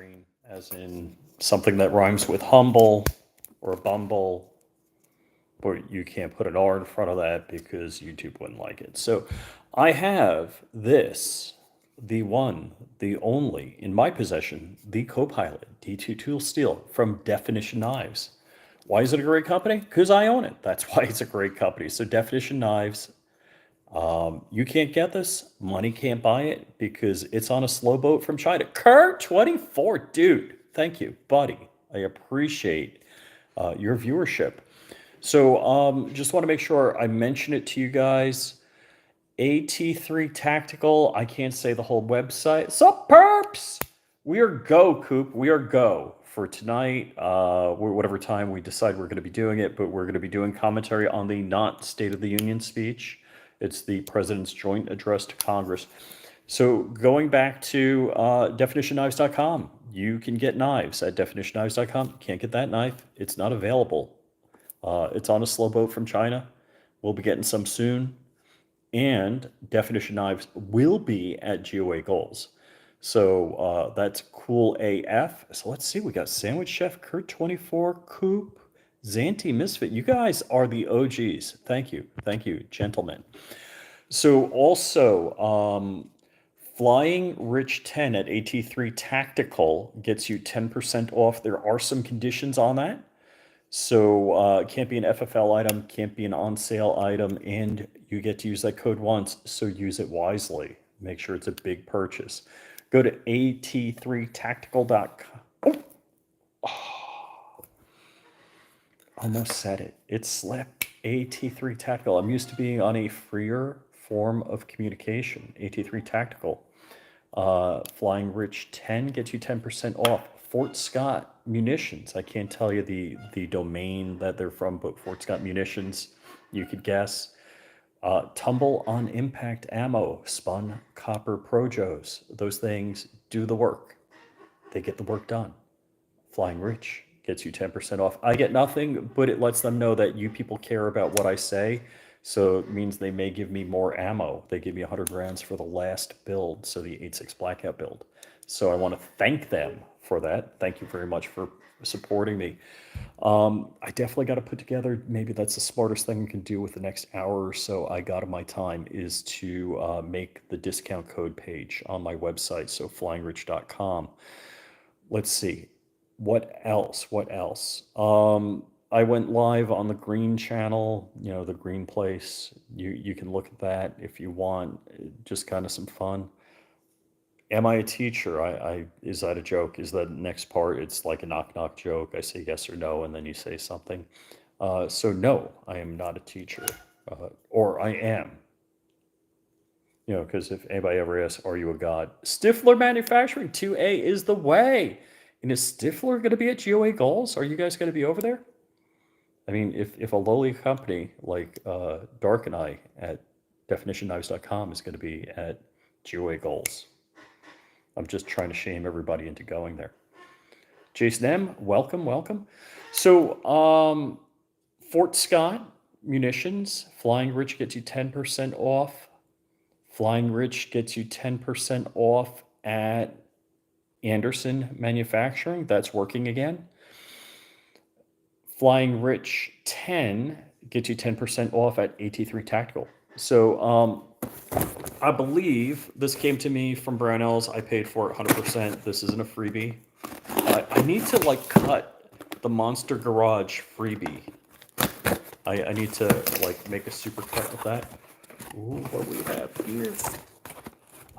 screen, as in something that rhymes with humble or bumble, but you can't put an R in front of that because YouTube wouldn't like it. So I have this, the one, the only, in my possession, the Copilot D2 Tool Steel from Definition Knives. Why is it a great company? Because I own it. That's why it's a great company. So Definition Knives, you can't get this. Money can't buy it because it's on a slow boat from China. Kurt 24, dude. Thank you, buddy. I appreciate your viewership. So just want to make sure I mention it to you guys. AT3 Tactical. I can't say the whole website. Sup, perps? We are go, Coop. We are go for tonight. Whatever time we decide we're going to be doing it, but we're going to be doing commentary on the not State of the Union speech. It's the president's joint address to Congress. So going back to definitionknives.com, you can get knives at definitionknives.com. Can't get that knife. It's not available. It's on a slow boat from China. We'll be getting some soon. And Definition Knives will be at GOA Goals. So that's cool AF. So let's see. We got Sandwich Chef, Kurt 24, Coop, Zanti Misfit. You guys are the OGs. Thank you. Thank you, gentlemen. So also, Flying Rich 10 at AT3 Tactical gets you 10% off. There are some conditions on that. So it can't be an FFL item, can't be an on sale item, and you get to use that code once, so use it wisely. Make sure it's a big purchase. Go to at3tactical.com. Oh, almost said it. It slipped. AT3 Tactical. I'm used to being on a freer form of communication. AT3 Tactical. Flying Rich 10 gets you 10% off. Fort Scott Munitions. I can't tell you the domain that they're from, but Fort Scott Munitions, you could guess. Tumble on Impact Ammo, Spun Copper Projos. Those things do the work. They get the work done. Flying Rich gets you 10% off. I get nothing, but it lets them know that you people care about what I say. So it means they may give me more ammo. They give me 100 rounds for the last build, so the 8.6 Blackout build. So I want to thank them for that. Thank you very much for supporting me. I definitely got to put together, maybe that's the smartest thing we can do with the next hour or so I got of my time, is to make the discount code page on my website, so flyingrich.com. Let's see. What else? I went live on the Green channel, the Green Place. You can look at that if you want. Just kind of some fun. Am I a teacher? Is that a joke? Is that next part? It's like a knock joke. I say yes or no, and then you say something. So no, I am not a teacher, or I am. Because if anybody ever asks, "Are you a god?" Stifler Manufacturing 2A is the way. And is Stifler going to be at GOA Goals? Are you guys going to be over there? I mean, if a lowly company like Dark and I at definitionknives.com is going to be at GOA Goals, I'm just trying to shame everybody into going there. Jason M, welcome. So Fort Scott Munitions, Flying Rich gets you 10% off. Flying Rich gets you 10% off at Anderson Manufacturing. That's working again. Flying Rich 10 gets you 10% off at AT3 Tactical. So I believe this came to me from Brownells. I paid for it 100%. This isn't a freebie. I need to cut the Monster Garage freebie. I need to make a super cut with that. Ooh, what do we have here?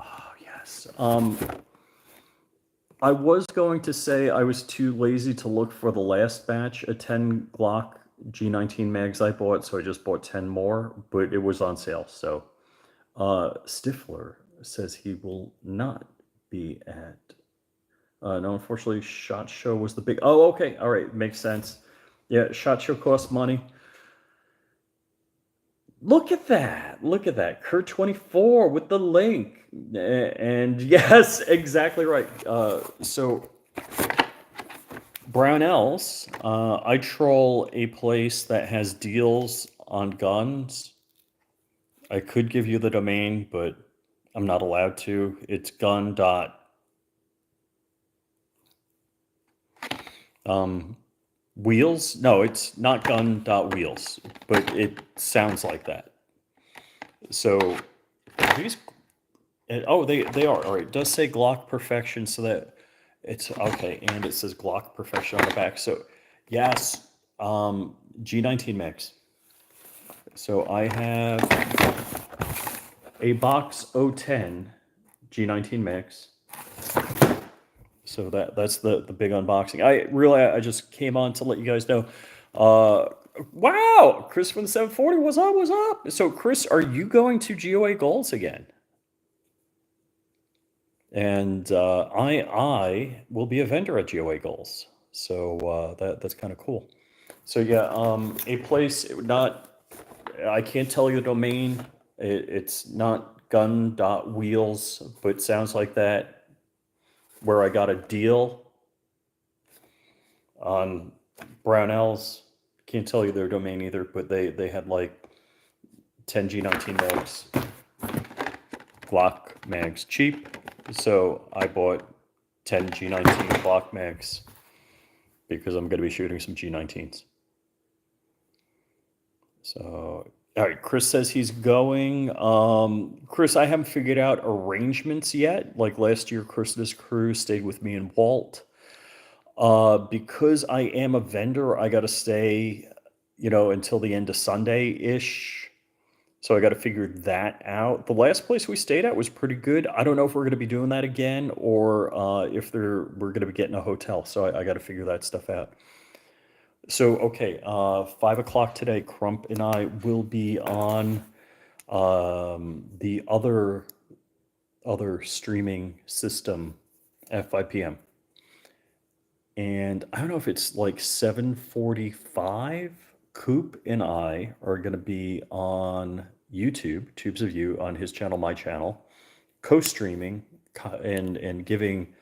Oh, yes. I was going to say I was too lazy to look for the last batch of 10 Glock G19 mags I bought, so I just bought 10 more, but it was on sale. So Stifler says he will not be at... no, unfortunately, SHOT Show was the big... Oh, okay. All right. Makes sense. Yeah, SHOT Show costs money. Look at that. Kurt 24 with the link. And yes, exactly right. So Brownells, I troll a place that has deals on guns. I could give you the domain, but I'm not allowed to. It's gun. Wheels? No, it's not gun dot wheels, but it sounds like that. So these, oh, they are all right. It does say Glock Perfection, so that it's okay, and it says Glock Perfection on the back. So yes, G19 mix. So I have a box 010 G19 mix. So that's the big unboxing. I just came on to let you guys know. Wow, Chris from the 740, what's up? What's up? So Chris, are you going to GOA Goals again? And I will be a vendor at GOA Goals. So that's kind of cool. So yeah, a place not I can't tell you the domain. It's not gun.wheels, but it sounds like that. Where I got a deal on Brownells. Can't tell you their domain either, but they had like 10 G19 mags, Glock mags cheap. So I bought 10 G19 Glock mags because I'm going to be shooting some G19s. So, all right, Chris says he's going. Chris, I haven't figured out arrangements yet. Like last year, Chris and his crew stayed with me in Walt. Because I am a vendor, I got to stay, until the end of Sunday-ish. So I got to figure that out. The last place we stayed at was pretty good. I don't know if we're going to be doing that again or if we're going to be getting a hotel. So I got to figure that stuff out. So, okay, 5 o'clock today, Crump and I will be on the other streaming system at 5 p.m. And I don't know if it's like 7:45. Coop and I are going to be on YouTube, Tubes of You, on his channel, my channel, co-streaming and giving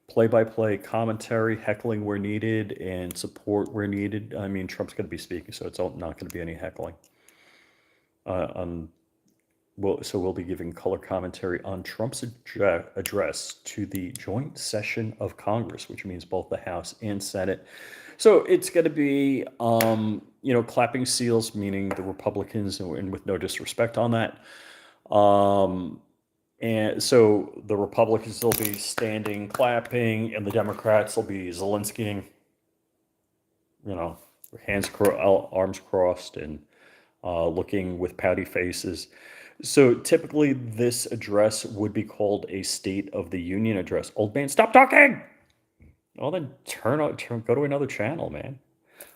play-by-play commentary, heckling where needed, and support where needed. I mean, Trump's going to be speaking, so it's not going to be any heckling. So we'll be giving color commentary on Trump's address to the joint session of Congress, which means both the House and Senate. So it's going to be, clapping seals, meaning the Republicans, and with no disrespect on that. And so the Republicans will be standing, clapping, and the Democrats will be Zelenskying, arms crossed, and looking with pouty faces. So typically, this address would be called a State of the Union address. Old man, stop talking. Well, then go to another channel, man.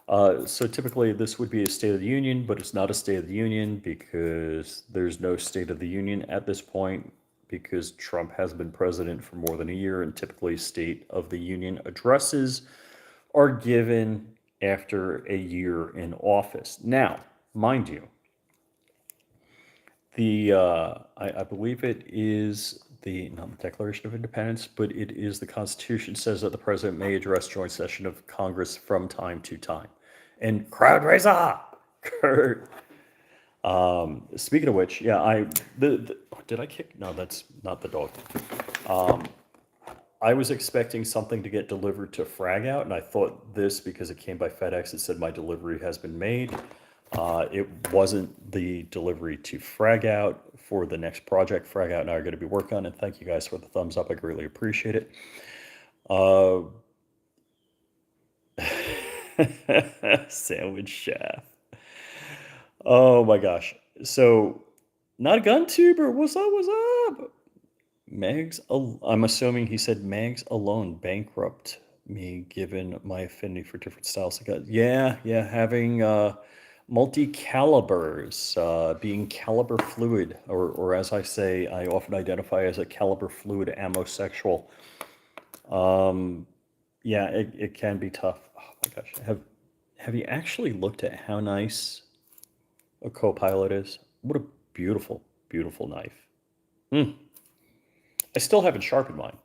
So typically, this would be a State of the Union, but it's not a State of the Union because there's no State of the Union at this point because Trump has been president for more than a year, and typically, State of the Union addresses are given after a year in office. Now, mind you, I believe it is not the Declaration of Independence, but it is the Constitution says that the president may address joint session of Congress from time to time. And crowd raiser, Kurt. Speaking of which, yeah, did I kick? No, that's not the dog. I was expecting something to get delivered to Frag Out, and I thought this because it came by FedEx. It said my delivery has been made. It wasn't the delivery to Frag Out for the next project Frag Out and I are going to be working on. And thank you guys for the thumbs up. I greatly appreciate it. Sandwich chef. Oh my gosh. So, not a gun tuber. What's up? What's up? I'm assuming he said Mags alone bankrupt me given my affinity for different styles of guns. Yeah, having multi-calibers, being caliber fluid, or as I say, I often identify as a caliber fluid ammosexual. Yeah, it can be tough. Oh my gosh, have you actually looked at how nice a Copilot is? What a beautiful, beautiful knife. I still haven't sharpened mine.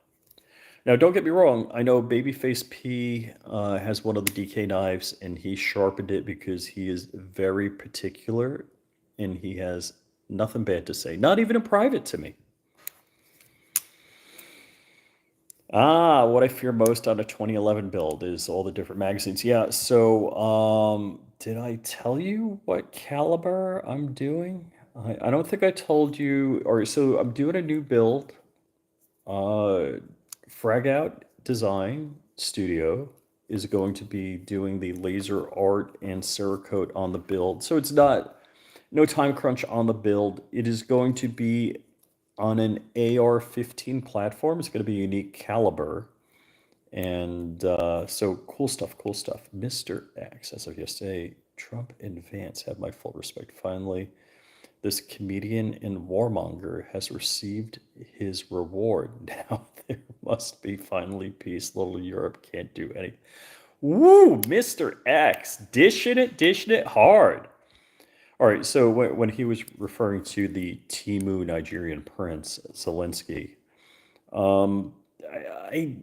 Now, don't get me wrong. I know Babyface P has one of the DK knives, and he sharpened it because he is very particular, and he has nothing bad to say, not even in private to me. What I fear most on a 2011 build is all the different magazines. Yeah, so did I tell you what caliber I'm doing? I don't think I told you. Or so I'm doing a new build. Frag Out Design Studio is going to be doing the laser art and Cerakote on the build. So it's not no time crunch on the build. It is going to be on an AR-15 platform. It's going to be a unique caliber. And so cool stuff, cool stuff. Mr. X, as of yesterday, Trump and Vance have my full respect. Finally, this comedian and warmonger has received his reward. Now there must be finally peace. Little Europe can't do anything. Woo, Mr. X, dishing it hard. All right, so when he was referring to the Timu Nigerian prince, Zelensky, um, I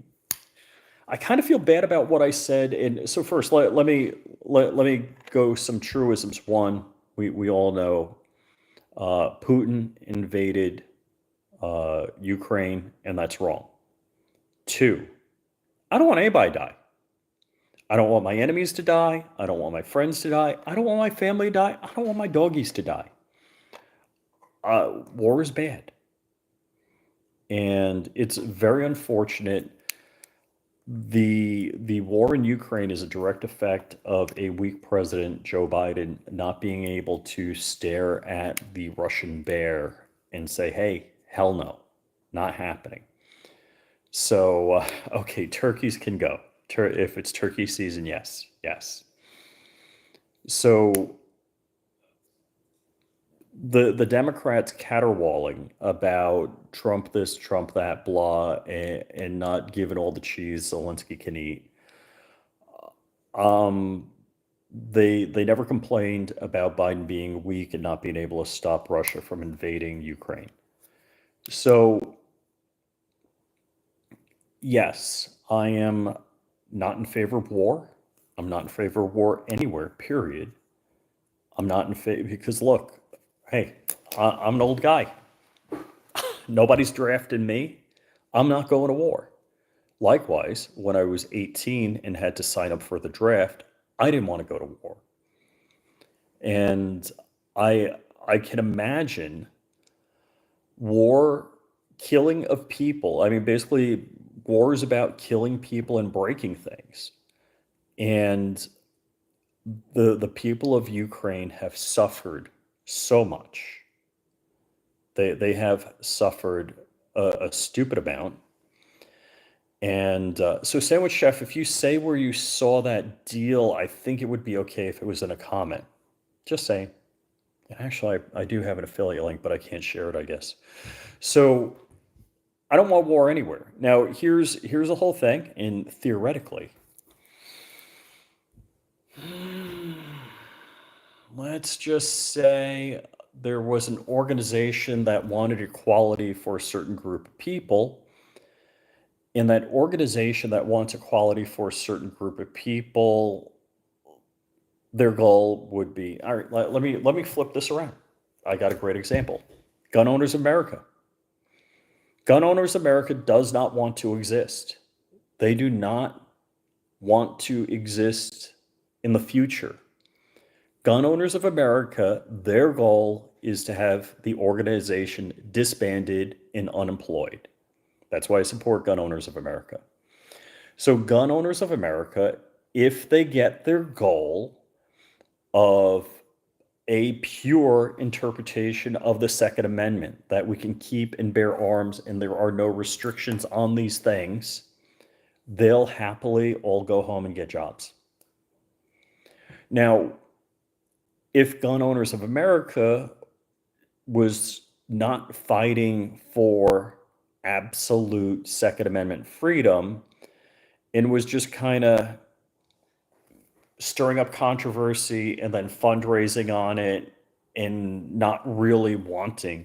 I kind of feel bad about what I said. And so first, let me go some truisms. One, we all know Putin invaded Ukraine, and that's wrong. Two, I don't want anybody to die. I don't want my enemies to die. I don't want my friends to die. I don't want my family to die. I don't want my doggies to die. War is bad. And it's very unfortunate. The war in Ukraine is a direct effect of a weak president, Joe Biden, not being able to stare at the Russian bear and say, hey, hell no, not happening. So, okay, turkeys can go. If it's turkey season, yes, yes. So the Democrats caterwauling about Trump this, Trump that, blah, and not giving all the cheese Zelensky can eat. They never complained about Biden being weak and not being able to stop Russia from invading Ukraine. So yes, I am not in favor of war. I'm not in favor of war anywhere, period. I'm not in favor because look, hey, I'm an old guy. Nobody's drafting me. I'm not going to war. Likewise, when I was 18 and had to sign up for the draft, I didn't want to go to war. And I can imagine war, killing of people. I mean, basically, war is about killing people and breaking things. And the people of Ukraine have suffered so much. They have suffered a stupid amount. And so, Sandwich Chef, if you say where you saw that deal, I think it would be okay if it was in a comment. Just saying. Actually, I do have an affiliate link, but I can't share it, I guess. So I don't want war anywhere. Now, here's the whole thing, and theoretically, let's just say there was an organization that wanted equality for a certain group of people, and that organization that wants equality for a certain group of people, their goal would be, all right, let me flip this around. I got a great example. Gun Owners America. Gun Owners America does not want to exist. They do not want to exist in the future. Gun Owners of America, their goal is to have the organization disbanded and unemployed. That's why I support Gun Owners of America. So, Gun Owners of America, if they get their goal of a pure interpretation of the Second Amendment, that we can keep and bear arms and there are no restrictions on these things, they'll happily all go home and get jobs. Now, if Gun Owners of America was not fighting for absolute Second Amendment freedom and was just kind of stirring up controversy and then fundraising on it and not really wanting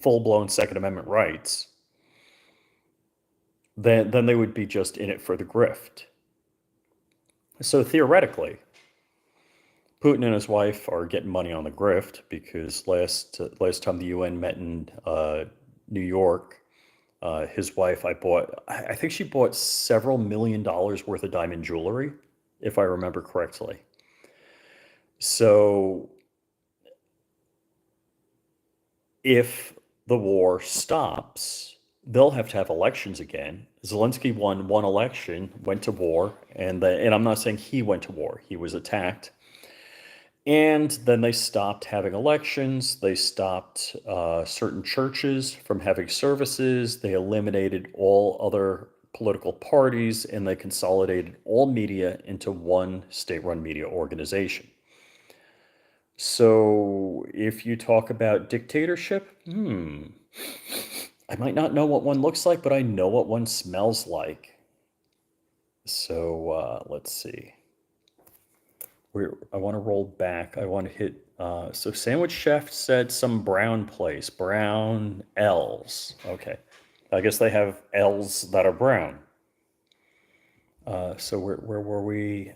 full-blown Second Amendment rights, then they would be just in it for the grift. So theoretically, Putin and his wife are getting money on the grift because last time the UN met in New York, His wife, I think she bought several $1 million worth of diamond jewelry, if I remember correctly. So if the war stops, they'll have to have elections again. Zelensky won one election, went to war, and I'm not saying he went to war. He was attacked, and then they stopped having elections. They stopped certain churches from having services. They eliminated all other political parties, and they consolidated all media into one state-run media organization. So if you talk about dictatorship, I might not know what one looks like, but I know what one smells like. So let's see. I want to roll back. I want to hit. So Sandwich Chef said some brown place, brown L's. Okay. I guess they have L's that are brown. So where were we?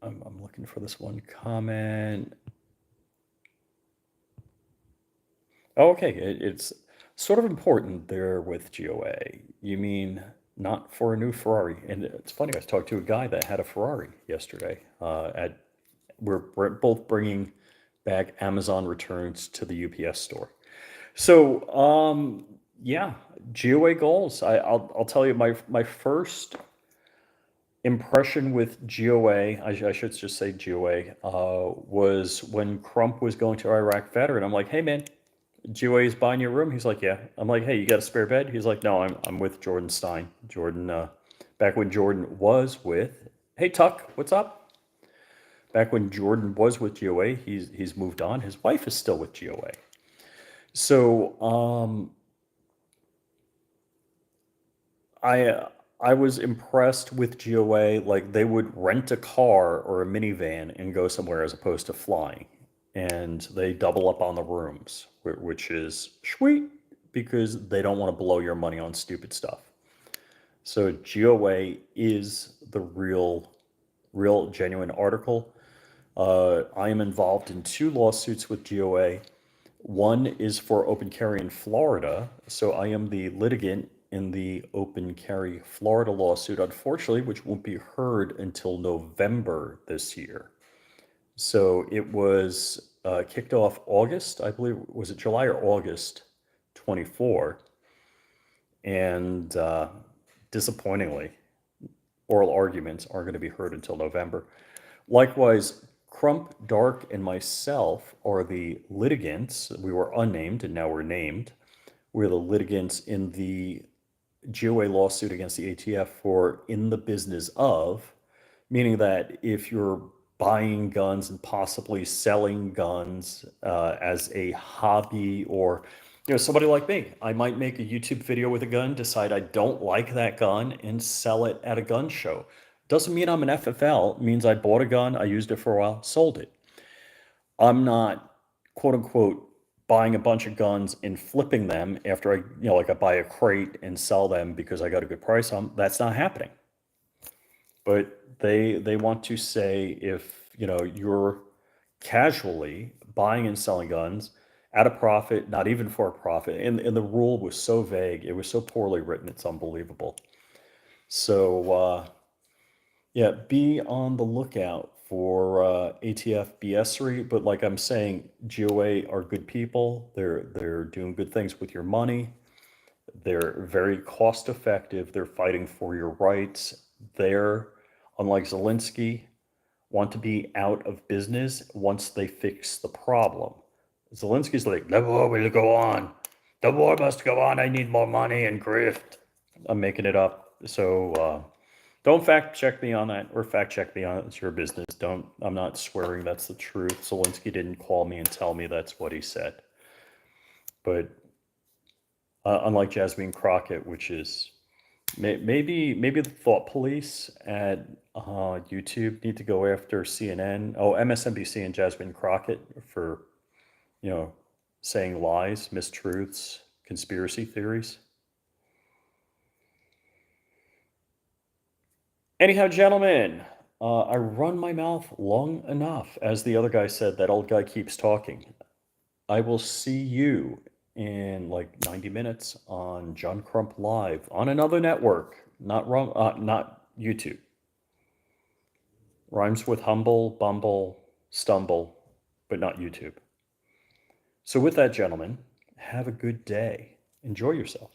I'm looking for this one comment. Oh, okay. It's sort of important there with GOA. You mean not for a new Ferrari? And it's funny, I talked to a guy that had a Ferrari yesterday. We're both bringing back Amazon returns to the UPS store. So, yeah, GOA goals. I'll tell you my first impression with GOA, I should just say GOA, was when Crump was going to Iraq Veteran. I'm like, hey man, GOA is buying your room. He's like, yeah. I'm like, hey, you got a spare bed? He's like, no, I'm with Jordan Stein. Jordan, back when Jordan was with, hey Tuck, what's up? Back when Jordan was with GOA, he's moved on. His wife is still with GOA. So I was impressed with GOA. Like they would rent a car or a minivan and go somewhere as opposed to flying, and they double up on the rooms, which is sweet because they don't want to blow your money on stupid stuff. So GOA is the real genuine article. I am involved in two lawsuits with GOA. One is for open carry in Florida. So I am the litigant in the open carry Florida lawsuit, unfortunately, which won't be heard until November this year. So it was kicked off August, I believe, was it July or August 24? And disappointingly, oral arguments aren't going to be heard until November. Likewise, Crump, Dark, and myself are the litigants. We were unnamed and now we're named. We're the litigants in the GOA lawsuit against the ATF for in the business of, meaning that if you're buying guns and possibly selling guns as a hobby, or somebody like me, I might make a YouTube video with a gun, decide I don't like that gun, and sell it at a gun show. Doesn't mean I'm an FFL. It means I bought a gun, I used it for a while, sold it. I'm not, quote unquote, buying a bunch of guns and flipping them after like I buy a crate and sell them because I got a good price on them. That's not happening. But they want to say if, you're casually buying and selling guns at a profit, not even for a profit, and the rule was so vague, it was so poorly written, it's unbelievable. So, yeah, be on the lookout for ATF BSery. But like I'm saying, GOA are good people. They're doing good things with your money. They're very cost effective. They're fighting for your rights. They're, unlike Zelensky, want to be out of business once they fix the problem. Zelensky's like, the war will go on. The war must go on. I need more money and grift. I'm making it up. So don't fact check me on that, or fact check me on it. It's your business. I'm not swearing that's the truth. Zelensky didn't call me and tell me that's what he said. But unlike Jasmine Crockett, which is maybe the thought police at YouTube need to go after CNN, MSNBC and Jasmine Crockett for saying lies, mistruths, conspiracy theories. Anyhow, gentlemen, I run my mouth long enough. As the other guy said, that old guy keeps talking. I will see you in like 90 minutes on John Crump Live on another network, not YouTube. Rhymes with humble, bumble, stumble, but not YouTube. So with that, gentlemen, have a good day. Enjoy yourself.